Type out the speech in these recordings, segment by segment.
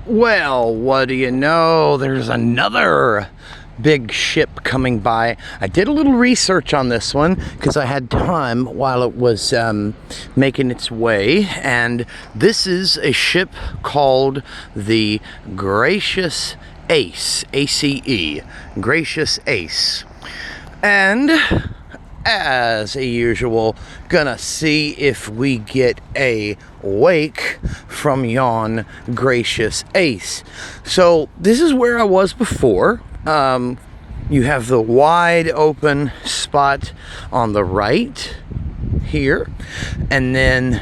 Well, what do you know? There's another big ship coming by. I did a little research on this one because I had time while it was making its way, and this is a ship called the Gracious Ace, A-C-E, Gracious Ace. And as usual, gonna see if we get a wake from yon Gracious Ace. So this is where I was before. You have the wide open spot on the right here, and then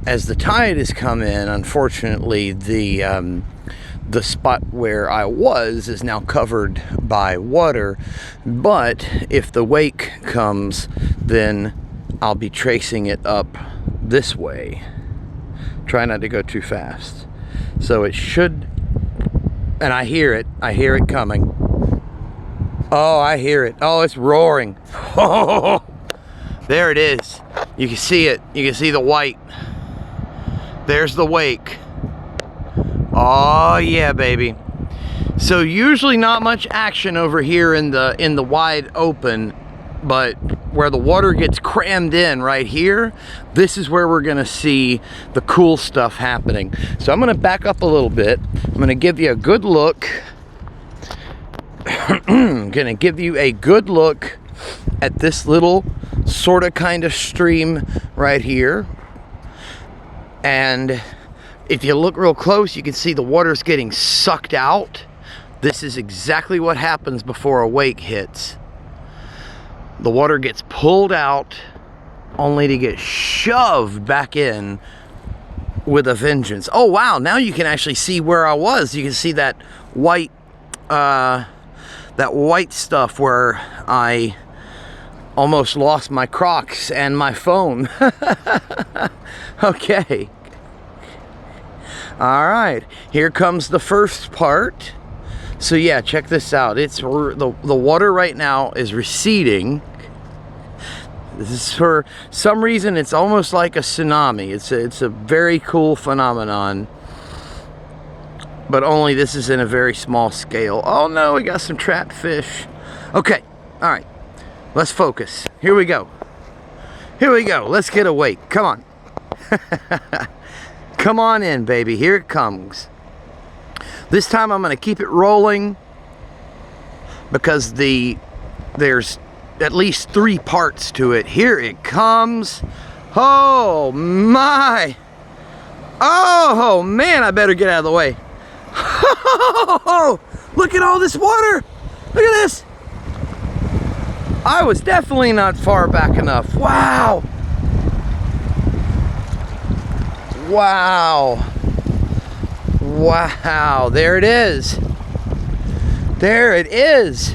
as the tide has come in, unfortunately the spot where I was is now covered by water. But if the wake comes, then I'll be tracing it up this way. Try not to go too fast. So it should, and I hear it coming. Oh, I hear it. Oh, it's roaring. Oh, there it is. You can see it. You can see the white. There's the wake. Oh yeah, baby. So usually not much action over here in the wide open, but where the water gets crammed in right here, this is where we're gonna see the cool stuff happening. So I'm gonna back up a little bit. I'm gonna give you a good look. Gonna give you a good look at this little sort of kind of stream right here. And if you look real close, you can see the water's getting sucked out. This is exactly what happens before a wake hits. The water gets pulled out only to get shoved back in with a vengeance. Oh wow, now you can actually see where I was. You can see that white stuff where I almost lost my Crocs and my phone. Okay. All right, here comes the first part. So yeah, check this out. It's the water right now is receding. This is, for some reason, it's almost like a tsunami. It's a very cool phenomenon, but only this is in a very small scale. Oh no, we got some trapped fish. Okay, all right, let's focus. Here we go. Here we go. Let's get awake. Come on. Come on in, baby. Here it comes. This time I'm going to keep it rolling because there's at least 3 parts to it. Here it comes. Oh my. Oh man, I better get out of the way. Oh, look at all this water. Look at this. I was definitely not far back enough. Wow. Wow. Wow, there it is. There it is.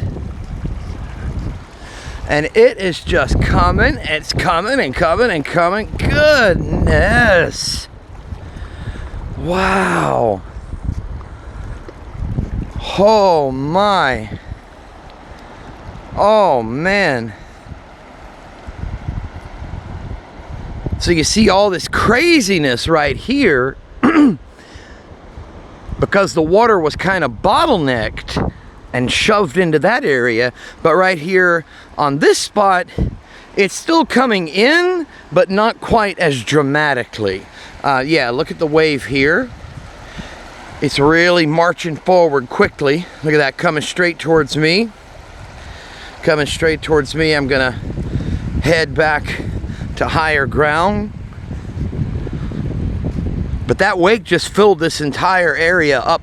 And it is just coming. It's coming and coming and coming. Goodness. Wow. Oh my. Oh man. So you see all this craziness right here because the water was kind of bottlenecked and shoved into that area. But right here on this spot, it's still coming in, but not quite as dramatically. Yeah, look at the wave here. It's really marching forward quickly. Look at that, coming straight towards me. Coming straight towards me. I'm gonna head back to higher ground. But that wake just filled this entire area up.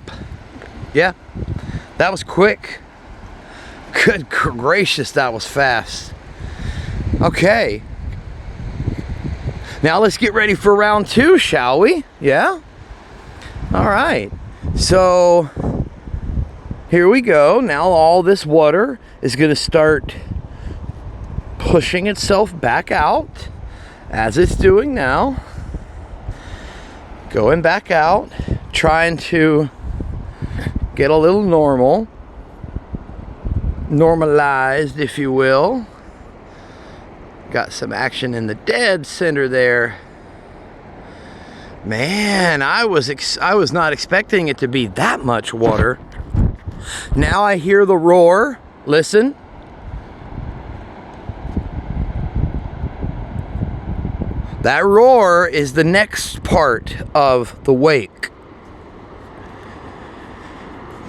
Yeah, that was quick. Good gracious, that was fast. Okay. Now let's get ready for round 2, shall we? Yeah? All right. So here we go. Now all this water is going to start pushing itself back out, as it's doing now. Going back out, trying to get a little normalized, if you will. Got some action in the dead center there. Man, I was not expecting it to be that much water. Now I hear the roar. Listen. That roar is the next part of the wake.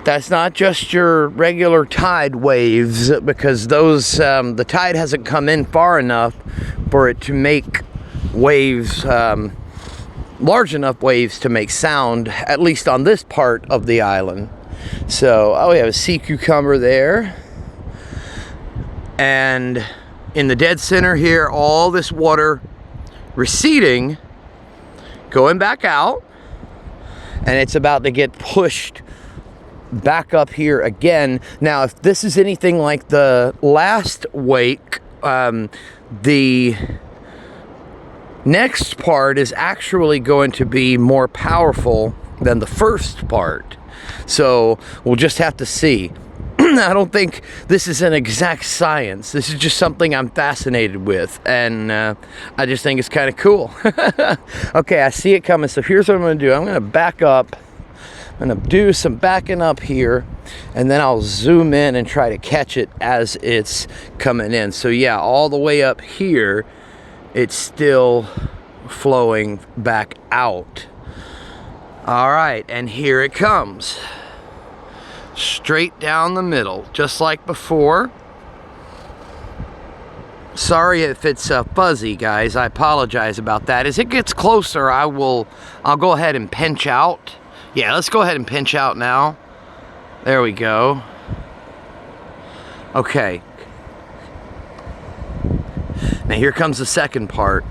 That's not just your regular tide waves, because those the tide hasn't come in far enough for it to make waves, large enough waves to make sound, at least on this part of the island. So, oh, we have a sea cucumber there. And in the dead center here, all this water receding, going back out, and it's about to get pushed back up here again. Now, if this is anything like the last wake, the next part is actually going to be more powerful than the first part. So we'll just have to see. I don't think this is an exact science. This is just something I'm fascinated with, and I just think it's kind of cool. Okay, I see it coming, so here's what I'm going to do. I'm going to back up. I'm going to do some backing up here, and then I'll zoom in and try to catch it as it's coming in. So yeah, all the way up here, it's still flowing back out. All right, and here it comes. Straight down the middle, just like before. Sorry if it's fuzzy, guys. I apologize about that. As it gets closer, I'll go ahead and pinch out. Yeah, let's go ahead and pinch out now. There we go. Okay. Now here comes the second part.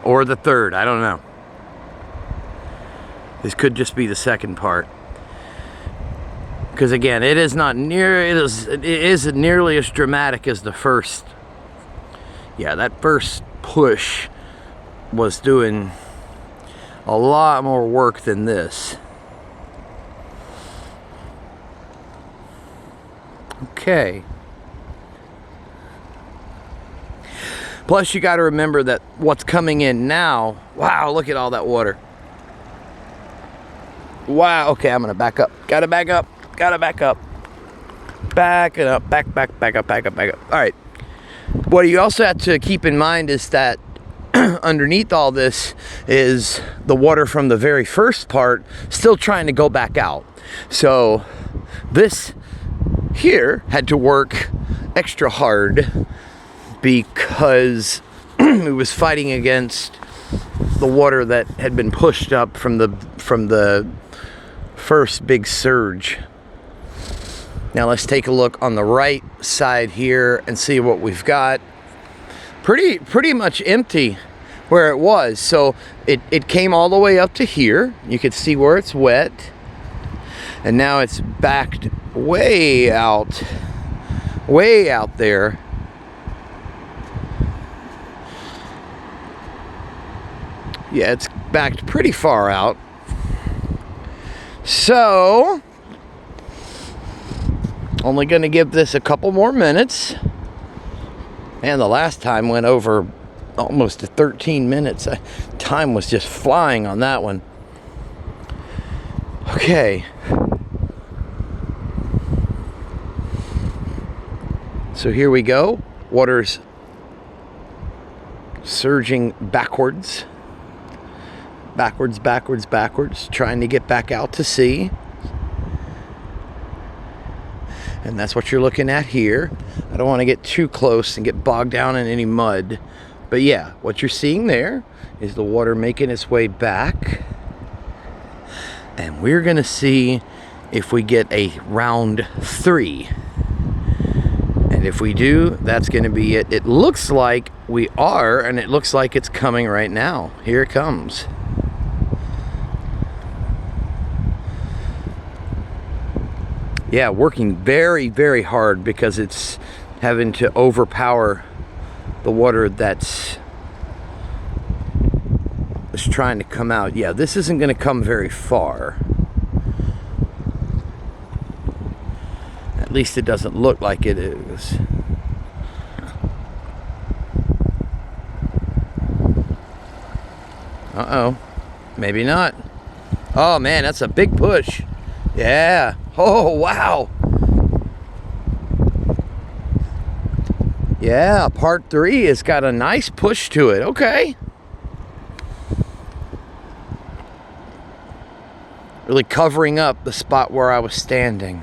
Or the third, I don't know. This could just be the second part. Because again, it isn't nearly as dramatic as the first. Yeah, that first push was doing a lot more work than this. Okay. Plus, you got to remember that what's coming in now, wow, look at all that water. Wow, okay, I'm going to back up. Gotta back up. Gotta back up. Back it up. Back up. All right. What you also have to keep in mind is that underneath all this is the water from the very first part still trying to go back out. So this here had to work extra hard because it was fighting against the water that had been pushed up from the first big surge. Now let's take a look on the right side here and see what we've got. Pretty much empty where it was. So it came all the way up to here. You could see where it's wet. And now it's backed way out there. Yeah, it's backed pretty far out. So, only going to give this a couple more minutes. And the last time went over almost 13 minutes. Time was just flying on that one. Okay. So here we go. Water's surging backwards. Backwards, trying to get back out to sea. And that's what you're looking at here. I don't want to get too close and get bogged down in any mud. But yeah, what you're seeing there is the water making its way back. And we're going to see if we get a round 3. And if we do, that's going to be it. It looks like we are, and it looks like it's coming right now. Here it comes. Yeah, working very, very hard because it's having to overpower the water that's trying to come out. Yeah, this isn't going to come very far. At least it doesn't look like it is. Uh-oh. Maybe not. Oh, man, that's a big push. Yeah. Oh, wow. Yeah, part 3 has got a nice push to it. Okay. Really covering up the spot where I was standing.